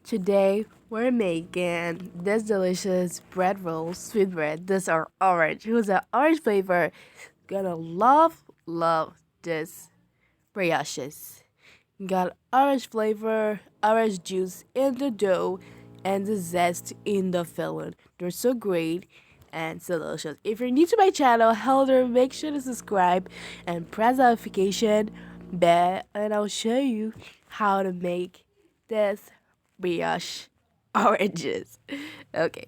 Today we're making this delicious bread roll, sweet bread. These are orange. Who's an orange flavor? Gonna love this brioches. Got orange flavor, orange juice in the dough, and the zest in the filling. They're so great and so delicious. If you're new to my channel, hello, make sure to subscribe and press the notification bell, and I'll show you how to make this brioche oranges. Okay.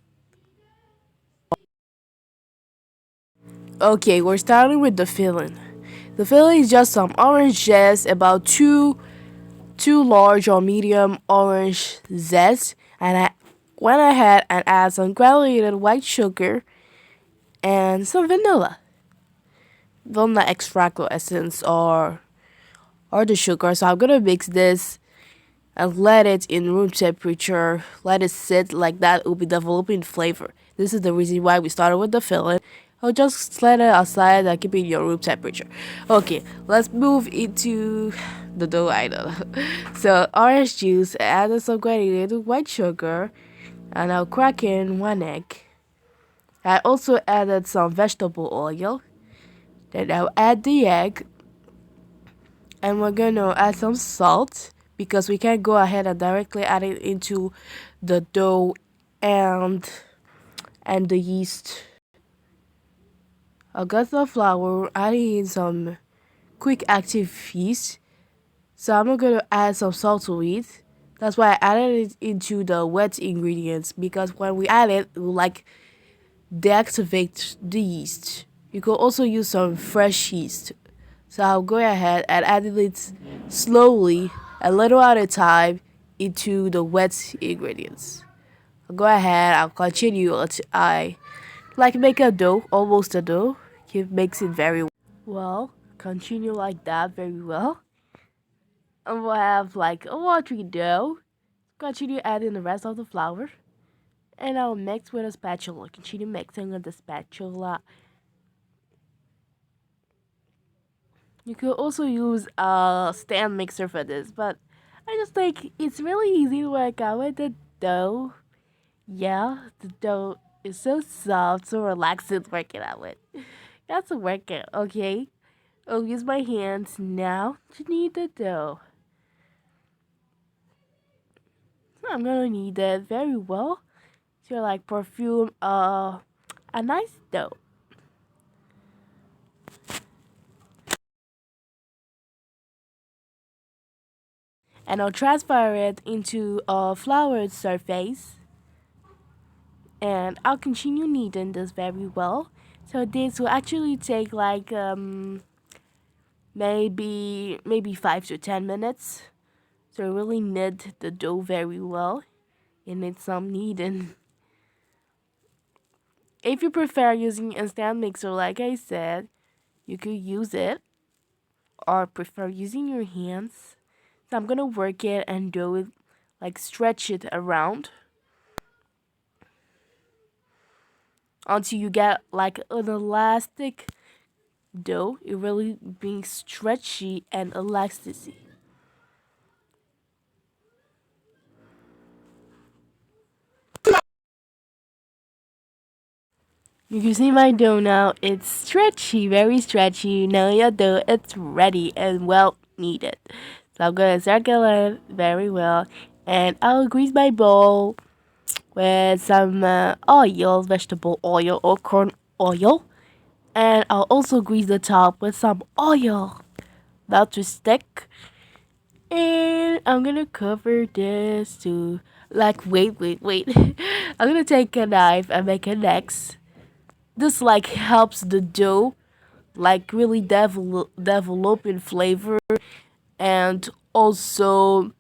Okay, we're starting with the filling. The filling is just some orange zest, about two large or medium orange zest, and I went ahead and add some granulated white sugar and some vanilla extract or essence or the sugar. So I'm gonna mix this and let it in room temperature. Let it sit like that. It will be developing flavor. This is the reason why we started with the filling. I'll just let it outside and keep it in your room temperature. Okay, let's move into the dough item. So orange juice, add some granulated white sugar, and I'll crack in one egg. I also added some vegetable oil. Then I'll add the egg, and we're gonna add some salt because we can't go ahead and directly add it into the dough and the yeast. I got the flour, adding in some quick active yeast. So I'm not gonna add some salt to it. That's why I added it into the wet ingredients, because when we add it, it will like deactivate the yeast. You could also use some fresh yeast. So I'll go ahead and add it slowly, a little at a time, into the wet ingredients. I'll go ahead, I'll continue until I like make a dough, almost a dough. Keep mixing very well. Continue like that very well. And we'll have like a watery dough. Continue adding the rest of the flour. And I'll mix with a spatula. Continue mixing with the spatula. You could also use a stand mixer for this, but I just think it's really easy to work out with the dough. Yeah, the dough is so soft, so relaxing working out with. That's a workout, okay? I'll use my hands now to knead the dough. So I'm gonna knead that very well to like perfume a nice dough. And I'll transfer it into a floured surface, and I'll continue kneading this very well. So this will actually take like maybe 5 to 10 minutes. So really knead the dough very well. It needs some kneading. If you prefer using a stand mixer, like I said, you could use it, or prefer using your hands. So I'm gonna work it and do it, like stretch it around until you get like an elastic dough. It really being stretchy and elasticity. You can see my dough now. It's stretchy, very stretchy. Now your dough, it's ready and well kneaded. So I'm gonna circulate it very well, and I'll grease my bowl with some oil, vegetable oil or corn oil, and I'll also grease the top with some oil, not to stick. And I'm gonna cover this to like wait. I'm gonna take a knife and make a next. This like helps the dough like really develop in flavor, and also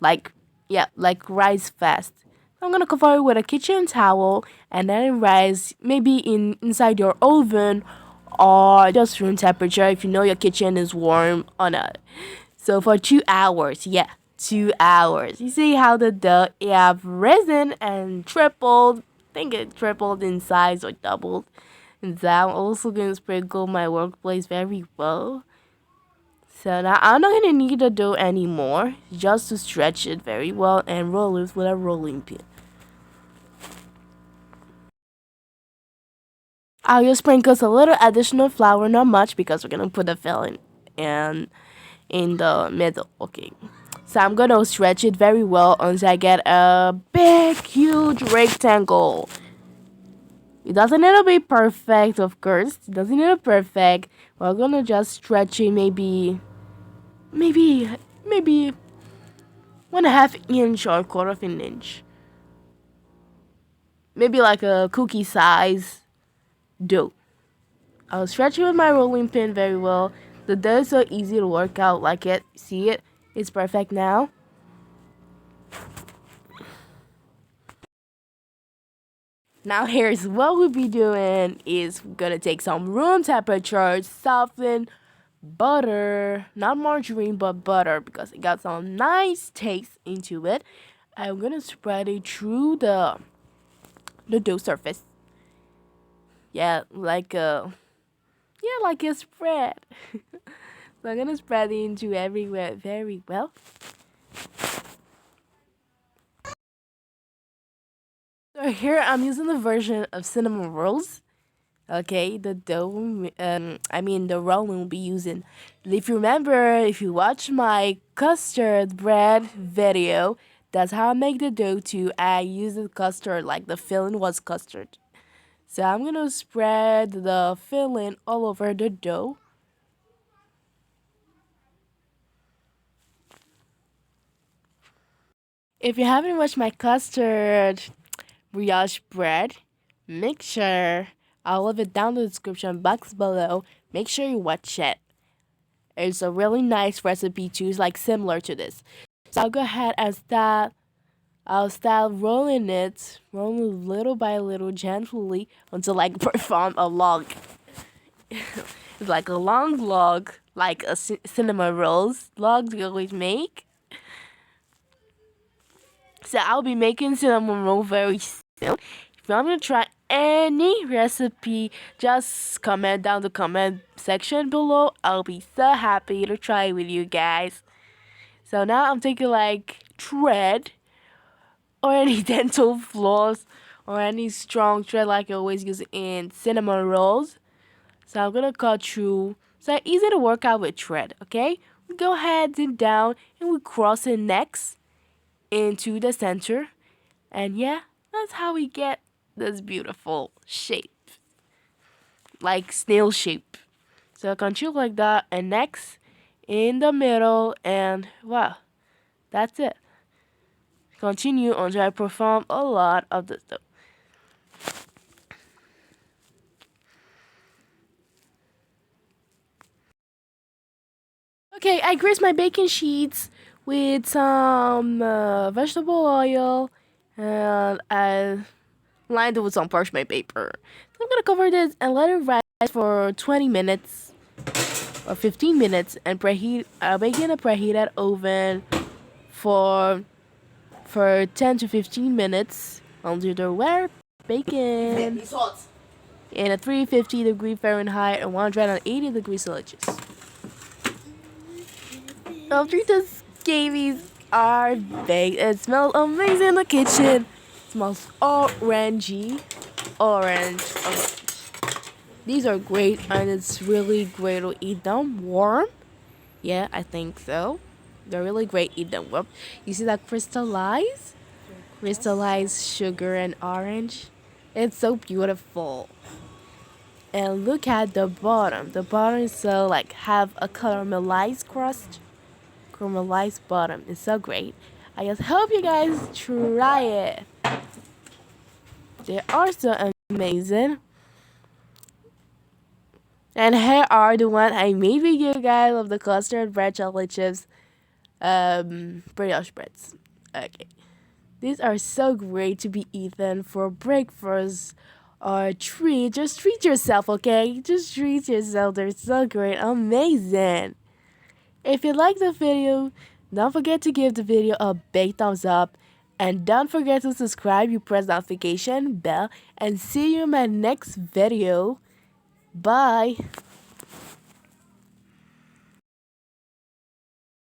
like yeah, like rise fast. I'm gonna cover it with a kitchen towel and then rise maybe inside your oven or just room temperature if you know your kitchen is warm or not. So for 2 hours, yeah, 2 hours. You see how the dough have risen and tripled. I think it tripled in size or doubled. And I'm also gonna sprinkle my workplace very well. So now I'm not gonna need the dough anymore, just to stretch it very well and roll it with a rolling pin. I'll just sprinkle a little additional flour, not much, because we're gonna put the filling and in the middle. Okay. So I'm gonna stretch it very well until I get a big, huge rectangle. It doesn't need to be perfect, of course. It doesn't need to be perfect. We're gonna just stretch it maybe 1/2 inch or 1/4 inch. Maybe like a cookie size dough. I'll stretch it with my rolling pin very well. The dough is so easy to work out, like it. See it? It's perfect now. Now here's what we'll be doing is we're gonna take some room temperature softened butter, not margarine but butter, because it got some nice taste into it. I'm gonna spread it through the dough surface. Yeah, like a spread. So I'm gonna spread it into everywhere very well. So here I'm using the version of cinnamon rolls. Okay, the dough, the rolling we'll be using. If you remember, if you watch my custard bread video, that's how I make the dough too. I use the custard, like the filling was custard. So I'm gonna spread the filling all over the dough. If you haven't watched my custard brioche bread, make sure I'll leave it down in the description box below. Make sure you watch it. It's a really nice recipe too. It's like similar to this. So I'll go ahead and start rolling it, rolling little by little, gently until like perform a log. It's like a long log, like a cinnamon rolls log you always make. So I'll be making cinnamon roll very soon. If you want me to try any recipe, just comment down the comment section below. I'll be so happy to try it with you guys. So now I'm taking like thread or any dental floss or any strong thread like I always use in cinnamon rolls. So I'm gonna cut through. So it's easy to work out with thread, okay? We go ahead and down and we cross it next into the center. And yeah, that's how we get this beautiful shape. Like snail shape. So continue like that and next in the middle and wow, that's it. Continue until I perform a lot of this stuff. Okay, I grease my baking sheets with some vegetable oil and I lined it with some parchment paper. So I'm gonna cover this and let it rest for 20 minutes or 15 minutes and preheat. Bake in a preheated oven for 10 to 15 minutes until they're well bacon in a 350-degree Fahrenheit and 180 degrees Celsius. After the scabies are baked, it smells amazing in the kitchen. It smells orangey, orange. These are great and it's really great to eat them warm. Yeah, I think so. They're really great. Eat them warm. You see that crystallized sugar and orange. It's so beautiful. And look at the bottom. The bottom is so like have a caramelized crust. Caramelized bottom. It's so great. I just hope you guys try it. They are so amazing. And here are the one I made with you guys of the custard bread chocolate chips brioche breads. Okay. These are so great to be eaten for breakfast or treat. Just treat yourself, okay? Just treat yourself. They're so great. Amazing. If you like the video, don't forget to give the video a big thumbs up. And don't forget to subscribe. You press the notification bell. And see you in my next video. Bye.